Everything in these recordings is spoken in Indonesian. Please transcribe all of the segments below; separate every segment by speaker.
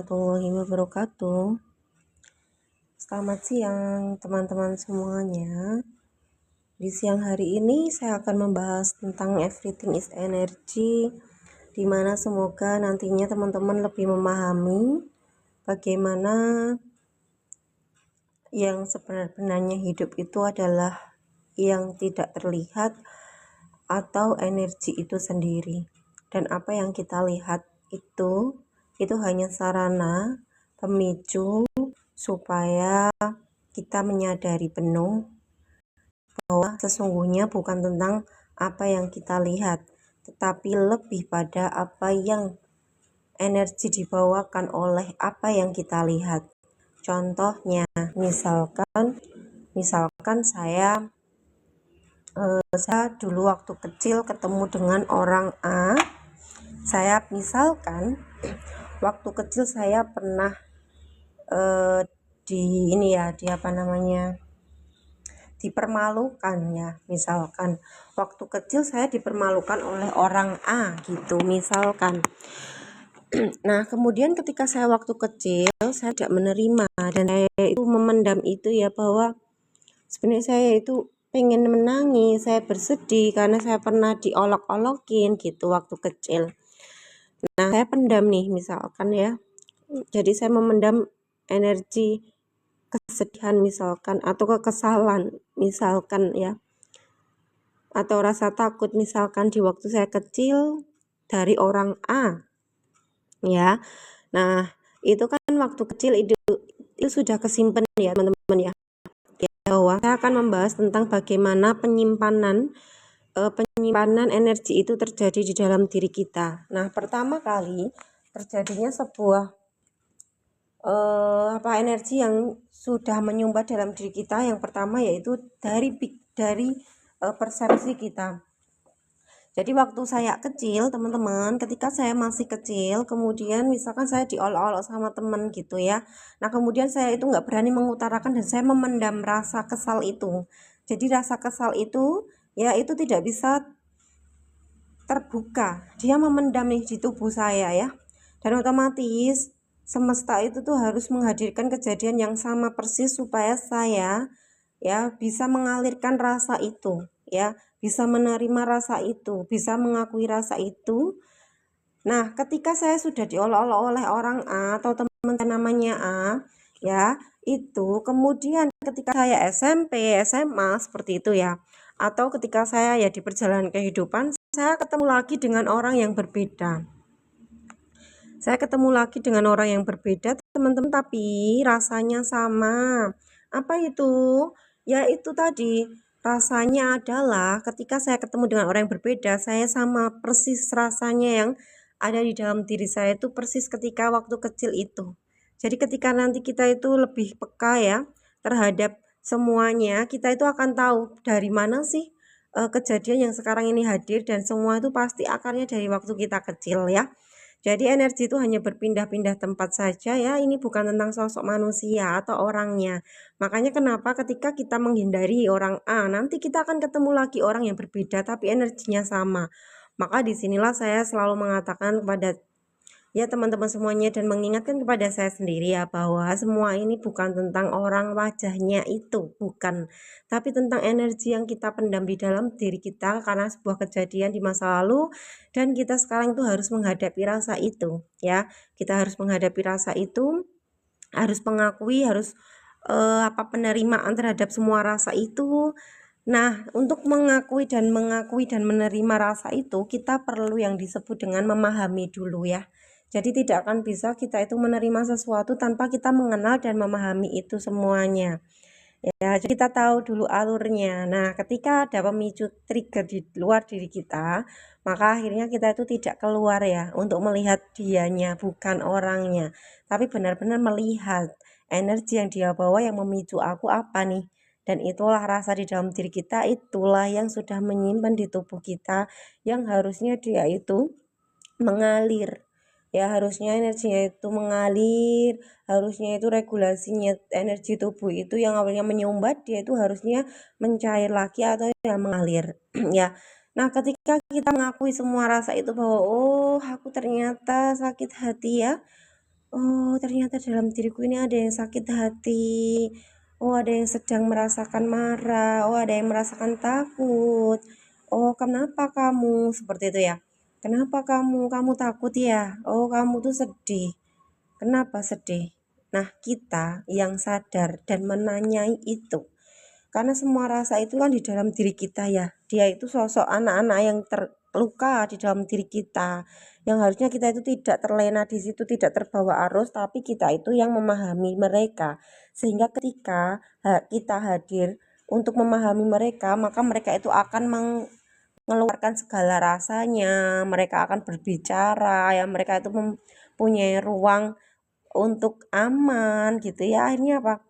Speaker 1: warahmatullahi wabarakatuh. Selamat siang teman-teman semuanya. Di siang hari ini saya akan membahas tentang everything is energy, dimana semoga nantinya teman-teman lebih memahami bagaimana yang sebenarnya hidup itu adalah yang tidak terlihat atau energi itu sendiri, dan apa yang kita lihat itu hanya sarana pemicu supaya kita menyadari penuh bahwa sesungguhnya bukan tentang apa yang kita lihat, tetapi lebih pada apa yang energi dibawakan oleh apa yang kita lihat. Contohnya, misalkan saya dulu waktu kecil ketemu dengan orang A. Saya misalkan waktu kecil saya pernah dipermalukan ya, misalkan waktu kecil saya dipermalukan oleh orang A gitu misalkan. Nah, kemudian ketika saya waktu kecil saya tidak menerima dan saya itu memendam itu ya, bahwa sebenarnya saya itu pengen menangis, saya bersedih karena saya pernah diolok-olokin gitu waktu kecil. Nah, saya pendam nih misalkan ya. Jadi saya memendam energi kesedihan misalkan, atau kekesalan misalkan ya, atau rasa takut misalkan di waktu saya kecil dari orang A ya. Nah, itu kan waktu kecil itu sudah kesimpan ya teman-teman ya. Bahwa saya akan membahas tentang bagaimana penyimpanan energi itu terjadi di dalam diri kita. Nah, pertama kali terjadinya sebuah energi yang sudah menyumbat dalam diri kita, yang pertama yaitu dari persepsi kita. Jadi waktu saya kecil teman-teman, ketika saya masih kecil, kemudian misalkan saya diolok-olok sama teman gitu ya. Nah, kemudian saya itu nggak berani mengutarakan dan saya memendam rasa kesal itu. Jadi rasa kesal itu ya itu tidak bisa terbuka, dia memendam nih di tubuh saya ya. Dan otomatis semesta itu tuh harus menghadirkan kejadian yang sama persis supaya saya ya bisa mengalirkan rasa itu ya, bisa menerima rasa itu, bisa mengakui rasa itu. Nah, ketika saya sudah diolok-olok oleh orang A atau teman namanya A ya, itu kemudian ketika saya SMP, SMA seperti itu ya, atau ketika saya ya di perjalanan kehidupan, saya ketemu lagi dengan orang yang berbeda. Saya ketemu lagi dengan orang yang berbeda, teman-teman, tapi rasanya sama. Apa itu? Ya itu tadi, rasanya adalah ketika saya ketemu dengan orang yang berbeda, saya sama persis rasanya yang ada di dalam diri saya itu persis ketika waktu kecil itu. Jadi ketika nanti kita itu lebih peka ya terhadap semuanya, kita itu akan tahu dari mana sih kejadian yang sekarang ini hadir, dan semua itu pasti akarnya dari waktu kita kecil ya. Jadi energi itu hanya berpindah-pindah tempat saja ya, ini bukan tentang sosok manusia atau orangnya. Makanya kenapa ketika kita menghindari orang A, nanti kita akan ketemu lagi orang yang berbeda tapi energinya sama. Maka disinilah saya selalu mengatakan kepada ya teman-teman semuanya dan mengingatkan kepada saya sendiri ya, bahwa semua ini bukan tentang orang wajahnya itu, bukan, tapi tentang energi yang kita pendam di dalam diri kita karena sebuah kejadian di masa lalu, dan kita sekarang tuh harus menghadapi rasa itu ya. Kita harus menghadapi rasa itu, harus mengakui, harus penerimaan terhadap semua rasa itu. Nah, untuk mengakui dan menerima rasa itu, kita perlu yang disebut dengan memahami dulu ya. Jadi tidak akan bisa kita itu menerima sesuatu tanpa kita mengenal dan memahami itu semuanya. Ya, jadi kita tahu dulu alurnya. Nah, ketika ada pemicu trigger di luar diri kita, maka akhirnya kita itu tidak keluar ya untuk melihat dianya, bukan orangnya, tapi benar-benar melihat energi yang dia bawa yang memicu aku apa nih. Dan itulah rasa di dalam diri kita, itulah yang sudah menyimpan di tubuh kita, yang harusnya dia itu mengalir. Ya, harusnya energinya itu mengalir, harusnya itu regulasinya energi tubuh itu yang awalnya menyumbat, dia itu harusnya mencair lagi atau ya mengalir ya. Nah, ketika kita mengakui semua rasa itu bahwa oh aku ternyata sakit hati ya, oh ternyata dalam diriku ini ada yang sakit hati, oh ada yang sedang merasakan marah, oh ada yang merasakan takut, oh kenapa kamu seperti itu ya, kenapa kamu takut ya, oh kamu tuh sedih, kenapa sedih. Nah kita yang sadar dan menanyai itu, karena semua rasa itu kan di dalam diri kita ya. Dia itu sosok anak-anak yang terluka di dalam diri kita. Yang harusnya kita itu tidak terlena di situ, tidak terbawa arus, tapi kita itu yang memahami mereka. Sehingga ketika kita hadir untuk memahami mereka, maka mereka itu akan mengeluarkan segala rasanya, mereka akan berbicara, ya mereka itu mempunyai ruang untuk aman gitu ya. Akhirnya apa?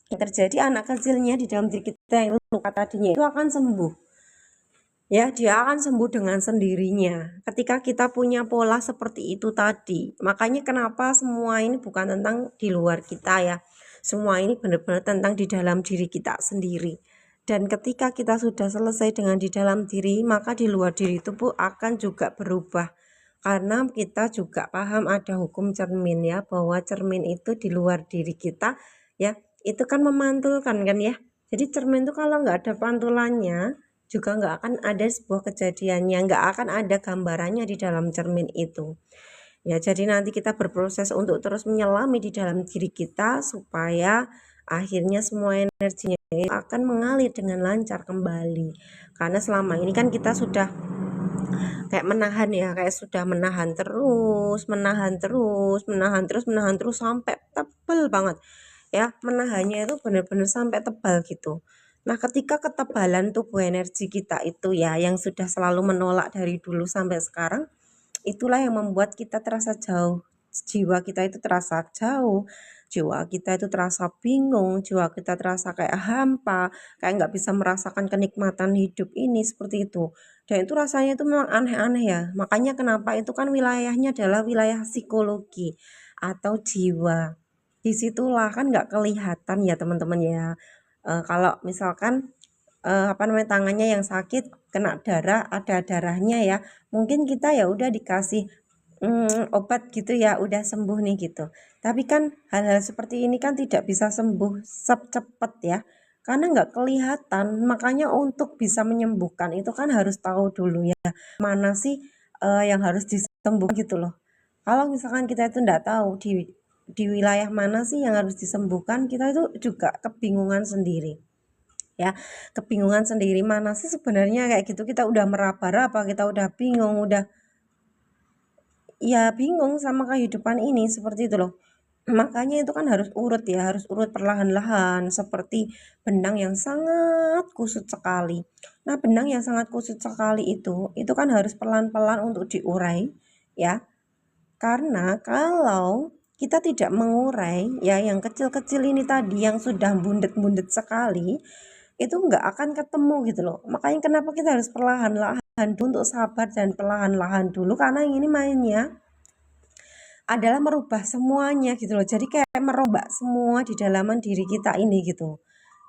Speaker 1: Yang terjadi anak kecilnya di dalam diri kita yang luka tadinya itu akan sembuh. Ya, dia akan sembuh dengan sendirinya. Ketika kita punya pola seperti itu tadi. Makanya kenapa semua ini bukan tentang di luar kita ya. Semua ini benar-benar tentang di dalam diri kita sendiri. Dan ketika kita sudah selesai dengan di dalam diri, maka di luar diri itu pun akan juga berubah. Karena kita juga paham ada hukum cermin ya, bahwa cermin itu di luar diri kita ya, itu kan memantulkan kan ya. Jadi cermin itu kalau nggak ada pantulannya, juga nggak akan ada sebuah kejadiannya, nggak akan ada gambarannya di dalam cermin itu. Ya, jadi nanti kita berproses untuk terus menyelami di dalam diri kita supaya akhirnya semua energinya akan mengalir dengan lancar kembali. Karena selama ini kan kita sudah kayak menahan ya, kayak sudah menahan terus, menahan terus sampai tebel banget. Ya, menahannya itu benar-benar sampai tebal gitu. Nah, ketika ketebalan tubuh energi kita itu ya yang sudah selalu menolak dari dulu sampai sekarang, itulah yang membuat kita terasa jauh. Jiwa kita itu terasa jauh, jiwa kita itu terasa bingung, jiwa kita terasa kayak hampa, kayak nggak bisa merasakan kenikmatan hidup ini seperti itu. Dan itu rasanya itu memang aneh-aneh ya. Makanya kenapa itu kan wilayahnya adalah wilayah psikologi atau jiwa. Disitulah kan nggak kelihatan ya teman-teman ya. Kalau misalkan apa namanya tangannya yang sakit kena darah, ada darahnya ya, mungkin kita ya udah dikasih obat gitu ya udah sembuh nih gitu. Tapi kan hal-hal seperti ini kan tidak bisa sembuh secepat ya, karena nggak kelihatan. Makanya untuk bisa menyembuhkan itu kan harus tahu dulu ya mana sih yang harus disembuhkan gitu loh. Kalau misalkan kita itu nggak tahu di wilayah mana sih yang harus disembuhkan, kita itu juga kebingungan sendiri ya, kebingungan sendiri mana sih sebenarnya kayak gitu, kita udah meraba-raba, kita udah bingung, udah ya bingung sama kehidupan ini seperti itu loh. Makanya itu kan harus urut ya, harus urut perlahan-lahan seperti benang yang sangat kusut sekali. Nah, benang yang sangat kusut sekali itu kan harus pelan-pelan untuk diurai ya. Karena kalau kita tidak mengurai ya yang kecil-kecil ini tadi yang sudah bundet-bundet sekali, itu nggak akan ketemu gitu loh. Makanya kenapa kita harus perlahan-lahan untuk sabar dan perlahan-lahan dulu, karena ini mainnya adalah merubah semuanya gitu loh. Jadi kayak merombak semua di dalaman diri kita ini gitu.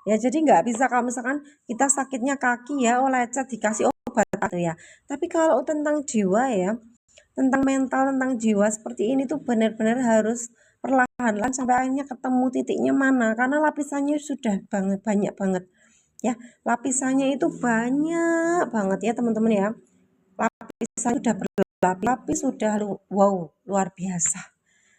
Speaker 1: Ya jadi nggak bisa kalau misalkan kita sakitnya kaki ya, oh lecet dikasih obat atau ya. Tapi kalau tentang jiwa ya, tentang mental, tentang jiwa seperti ini tuh benar-benar harus perlahan-lahan sampai akhirnya ketemu titiknya mana. Karena lapisannya sudah banyak banget ya, lapisannya itu banyak banget ya teman-teman ya, lapisan sudah berlapis-lapis, sudah wow luar biasa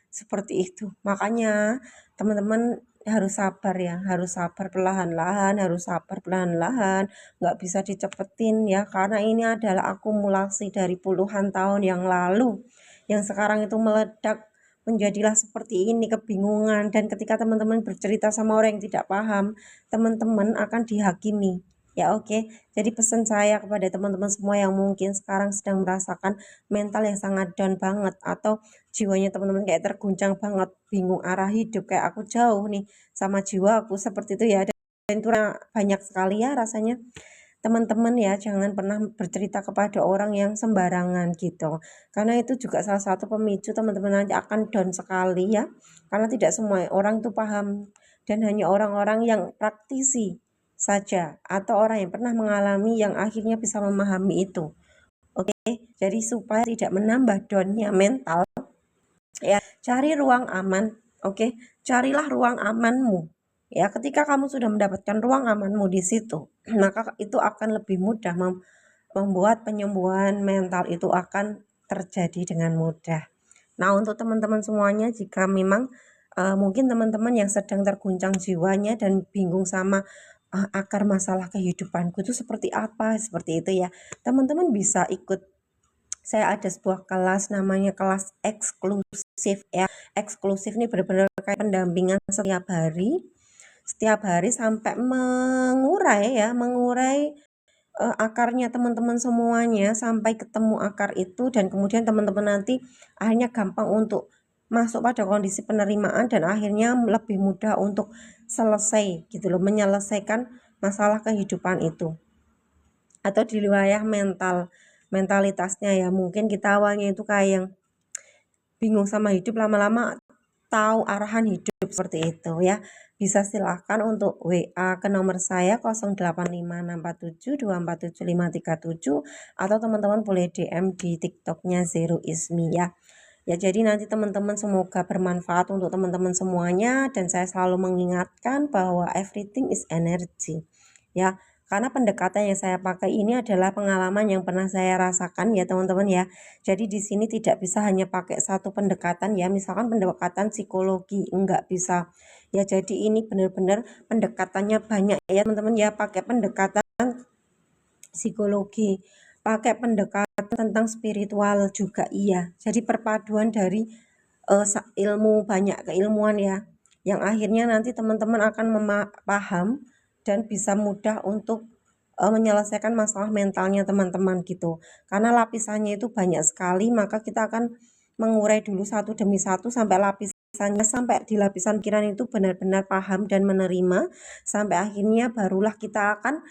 Speaker 1: seperti itu. Makanya teman-teman harus sabar ya, harus sabar perlahan-lahan, harus sabar perlahan-lahan, nggak bisa dicepetin ya, karena ini adalah akumulasi dari puluhan tahun yang lalu yang sekarang itu meledak menjadilah seperti ini, kebingungan. Dan ketika teman-teman bercerita sama orang yang tidak paham, teman-teman akan dihakimi ya. Oke, jadi pesan saya kepada teman-teman semua yang mungkin sekarang sedang merasakan mental yang sangat down banget, atau jiwanya teman-teman kayak terguncang banget, bingung arah hidup, kayak aku jauh nih sama jiwa aku seperti itu ya, dan itu banyak sekali ya rasanya. Teman-teman ya jangan pernah bercerita kepada orang yang sembarangan gitu, karena itu juga salah satu pemicu teman-teman nanti akan down sekali ya, karena tidak semua orang itu paham, dan hanya orang-orang yang praktisi saja atau orang yang pernah mengalami yang akhirnya bisa memahami itu. Oke, jadi supaya tidak menambah downnya mental, Ya, cari ruang aman. Oke, carilah ruang amanmu. Ya, ketika kamu sudah mendapatkan ruang amanmu di situ, maka itu akan lebih mudah membuat penyembuhan mental itu akan terjadi dengan mudah. Nah, untuk teman-teman semuanya, jika memang mungkin teman-teman yang sedang terguncang jiwanya dan bingung sama akar masalah kehidupanku itu seperti apa, seperti itu ya, teman-teman bisa ikut. Saya ada sebuah kelas namanya kelas eksklusif ya. Eksklusif nih benar-benar kayak pendampingan setiap hari sampai mengurai akarnya teman-teman semuanya sampai ketemu akar itu, dan kemudian teman-teman nanti akhirnya gampang untuk masuk pada kondisi penerimaan dan akhirnya lebih mudah untuk selesai gitu loh, menyelesaikan masalah kehidupan itu. Atau di wilayah mentalitasnya ya, mungkin kita awalnya itu kayak yang bingung sama hidup, lama-lama tahu arahan hidup seperti itu ya. Bisa silahkan untuk WA ke nomor saya 085647247537, atau teman-teman boleh DM di TikToknya Zero Ismi ya. Ya, jadi nanti teman-teman semoga bermanfaat untuk teman-teman semuanya, dan saya selalu mengingatkan bahwa everything is energy ya. Karena pendekatan yang saya pakai ini adalah pengalaman yang pernah saya rasakan ya teman-teman ya. Jadi di sini tidak bisa hanya pakai satu pendekatan ya, misalkan pendekatan psikologi, enggak bisa. Ya, jadi ini benar-benar pendekatannya banyak ya teman-teman ya, pakai pendekatan psikologi, pakai pendekatan tentang spiritual juga iya. Jadi perpaduan dari ilmu, banyak keilmuan ya, yang akhirnya nanti teman-teman akan paham dan bisa mudah untuk menyelesaikan masalah mentalnya teman-teman gitu. Karena lapisannya itu banyak sekali, maka kita akan mengurai dulu satu demi satu sampai lapisannya, sampai di lapisan pikiran itu benar-benar paham dan menerima, sampai akhirnya barulah kita akan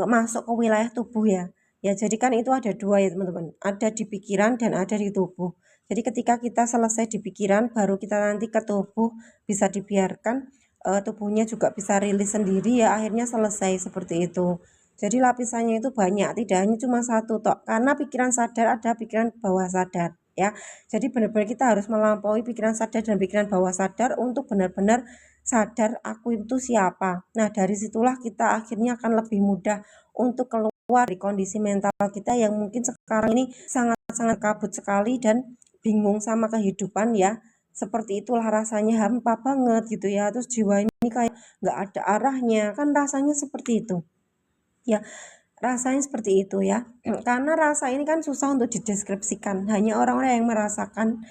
Speaker 1: masuk ke wilayah tubuh ya. Ya, jadi kan itu ada dua ya teman-teman, ada di pikiran dan ada di tubuh. Jadi ketika kita selesai di pikiran, baru kita nanti ke tubuh, bisa dibiarkan tubuhnya juga bisa rilis sendiri ya, akhirnya selesai seperti itu. Jadi lapisannya itu banyak, tidak hanya cuma satu tok. Karena pikiran sadar ada pikiran bawah sadar ya. Jadi benar-benar kita harus melampaui pikiran sadar dan pikiran bawah sadar untuk benar-benar sadar aku itu siapa. Nah, dari situlah kita akhirnya akan lebih mudah untuk keluar dari kondisi mental kita yang mungkin sekarang ini sangat-sangat kabut sekali dan bingung sama kehidupan ya. Seperti itulah rasanya, hampa banget gitu ya. Terus jiwa ini kayak nggak ada arahnya, kan rasanya seperti itu. Ya, rasanya seperti itu ya. Karena rasa ini kan susah untuk dideskripsikan. Hanya orang-orang yang merasakan,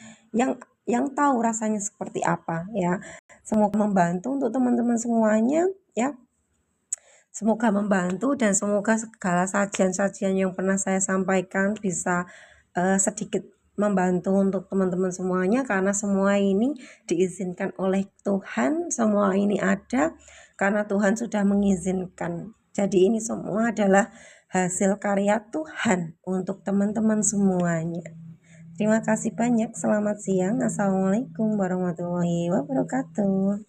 Speaker 1: yang tahu rasanya seperti apa ya. Semoga membantu untuk teman-teman semuanya ya. Semoga membantu, dan semoga segala sajian-sajian yang pernah saya sampaikan bisa sedikit membantu untuk teman-teman semuanya, karena semua ini diizinkan oleh Tuhan, semua ini ada karena Tuhan sudah mengizinkan. Jadi ini semua adalah hasil karya Tuhan untuk teman-teman semuanya. Terima kasih banyak. Selamat siang. Assalamualaikum warahmatullahi wabarakatuh.